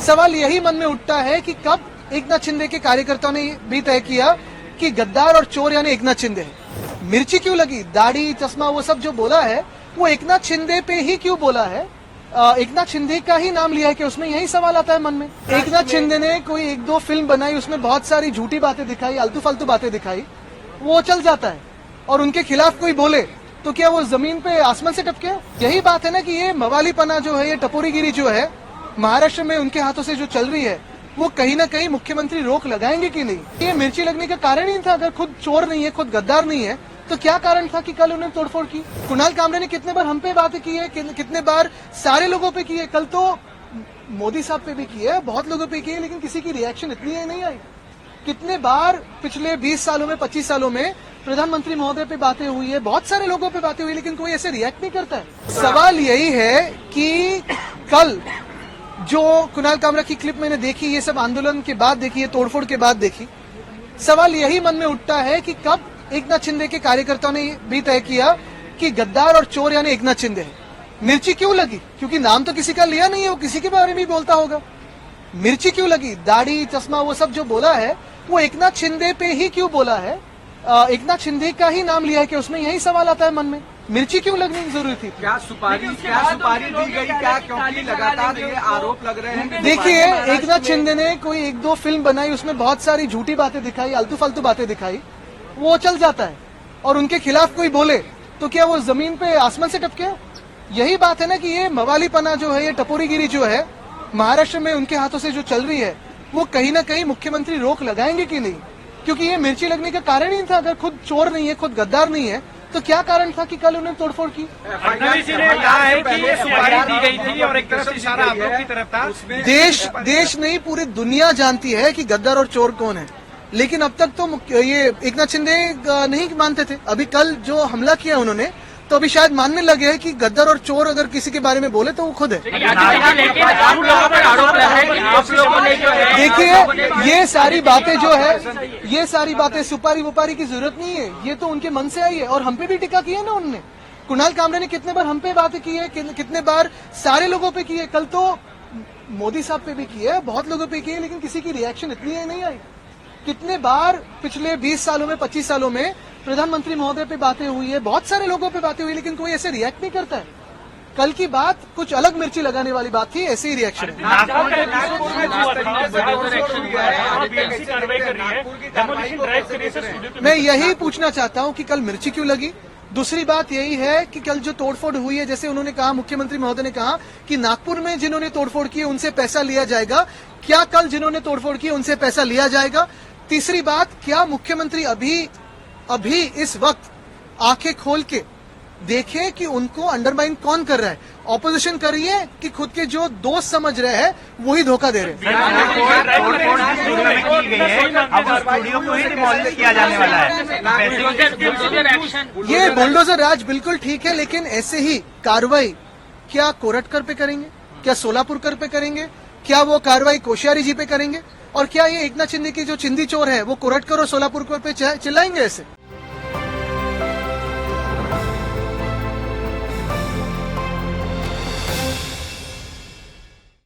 सवाल यही मन में उठता है कि कब एकनाथ शिंदे के कार्यकर्ताओं ने भी तय किया कि गद्दार और चोर यानी एकनाथ शिंदे है। मिर्ची क्यों लगी, दाढ़ी चश्मा वो सब जो बोला है वो एकनाथ शिंदे पे ही क्यों बोला है? एकनाथ शिंदे का ही नाम लिया है कि उसमें यही सवाल आता है मन में। एकनाथ शिंदे ने कोई एक दो फिल्म बनाई, उसमें बहुत सारी झूठी बातें दिखाई, आलतू फालतू बातें दिखाई, वो चल जाता है। और उनके खिलाफ कोई बोले तो क्या वो जमीन पे आसमान से टपके? यही बात है ना कि ये मवालीपना जो है, ये टपोरीगिरी जो है महाराष्ट्र में उनके हाथों से जो चल रही है, वो कहीं ना कहीं मुख्यमंत्री रोक लगाएंगे कि नहीं? ये मिर्ची लगने का कारण ही था। अगर खुद चोर नहीं है, खुद गद्दार नहीं है, तो क्या कारण था कि कल उन्होंने तोड़फोड़ की? कुणाल कामरे ने कितने बार हम पे बातें की है, कितने बार सारे लोगों पे की है। कल तो मोदी साहब पे भी की है, बहुत लोगों पे की है, लेकिन किसी की रिएक्शन इतनी है नहीं आई। कितने बार पिछले 20 सालों में, 25 सालों में प्रधानमंत्री महोदय पे बातें हुई है, बहुत सारे लोगों पे बातें हुई, लेकिन कोई ऐसे रिएक्ट नहीं करता है। सवाल यही है कि कल जो कुणाल कामरा की क्लिप मैंने देखी, ये सब आंदोलन के बाद देखी है, तोड़फोड़ के बाद देखी, सवाल यही मन में उठता है कि कब एकनाथ शिंदे के कार्यकर्ताओं ने भी तय किया कि गद्दार और चोर यानी एकनाथ शिंदे है। मिर्ची क्यों लगी? क्योंकि नाम तो किसी का लिया नहीं है, वो किसी के बारे में भी बोलता होगा। मिर्ची क्यों लगी, दाढ़ी चश्मा वो सब जो बोला है वो एकनाथ शिंदे पे ही क्यों बोला है? एकनाथ शिंदे का ही नाम लिया है कि उसमें यही सवाल आता है मन में। मिर्ची क्यों लगनी जरूरी थी? क्या सुपारी दी गई क्या? क्योंकि लगातार ये आरोप लग रहे हैं। देखिए, एकनाथ शिंदे ने कोई एक दो फिल्म बनाई, उसमें बहुत सारी झूठी बातें दिखाई, आलतू फालतू बातें दिखाई, वो चल जाता है। और उनके खिलाफ कोई बोले तो क्या वो जमीन पे आसमान से टपके? यही बात है ना कि ये मवालीपना जो है, ये टपोरीगिरी जो है महाराष्ट्र में उनके हाथों से जो चल रही है, वो कहीं ना कहीं मुख्यमंत्री रोक लगाएंगे कि नहीं? क्योंकि ये मिर्ची लगने का कारण ही था। अगर खुद चोर नहीं है, खुद गद्दार नहीं है, तो क्या कारण था कि कल उन्होंने तोड़फोड़ की? फडणवीस जी ने कहा है कि ये सुपारी दी गई थी और एक तरफ से इशारा आप लोग की तरफ था। देश नहीं, पूरी दुनिया जानती है कि गद्दार और चोर कौन है, लेकिन अब तक तो ये एकनाथ शिंदे नहीं मानते थे। अभी कल जो हमला किया उन्होंने, तो अभी शायद मानने लगे हैं कि गद्दार और चोर अगर किसी के बारे में बोले तो वो खुद है। देखिए, ये सारी बातें जो है, ये सारी बातें सुपारी वुपारी की जरूरत नहीं है, ये तो उनके मन से आई है। और हम पे भी टिक्का की है ना उन्होंने। कुणाल कामरे ने कितने बार हम पे बातें की है, कितने बार सारे लोगों पे की है। कल तो मोदी साहब पे भी की है, बहुत लोगों पे की है, लेकिन किसी की रिएक्शन इतनी है नहीं आई। कितने बार पिछले 20 सालों में, 25 सालों में प्रधानमंत्री महोदय पे बातें हुई है, बहुत सारे लोगों पे बातें हुई, लेकिन कोई ऐसे रिएक्ट नहीं करता है। कल की बात कुछ अलग मिर्ची लगाने वाली बात थी, ऐसे ही रिएक्शन है। मैं यही पूछना चाहता हूं कि कल मिर्ची क्यों लगी। दूसरी बात यही है कि कल जो तोड़फोड़ हुई है, जैसे उन्होंने कहा, मुख्यमंत्री महोदय ने कहा कि नागपुर में जिन्होंने तोड़फोड़ की उनसे पैसा लिया जाएगा। क्या कल जिन्होंने तोड़फोड़ की उनसे पैसा लिया जाएगा? तीसरी बात, क्या मुख्यमंत्री अभी इस वक्त आंखें खोल के देखें कि उनको अंडरमाइन कौन कर रहा है? ऑपोजिशन कर रही है कि खुद के जो दोस्त समझ रहे हैं वही धोखा दे रहे हैं? ये बुलडोजर राज बिल्कुल ठीक है, लेकिन ऐसे ही कार्रवाई क्या कोरटकर पे करेंगे? क्या सोलापुरकर पे करेंगे? क्या वो कार्रवाई कोश्यारी जी पे करेंगे? और क्या ये एकनाथ शिंदे की जो चिंदी चोर है वो कोरटकर और सोलापुरकर पे चिल्लाएंगे ऐसे?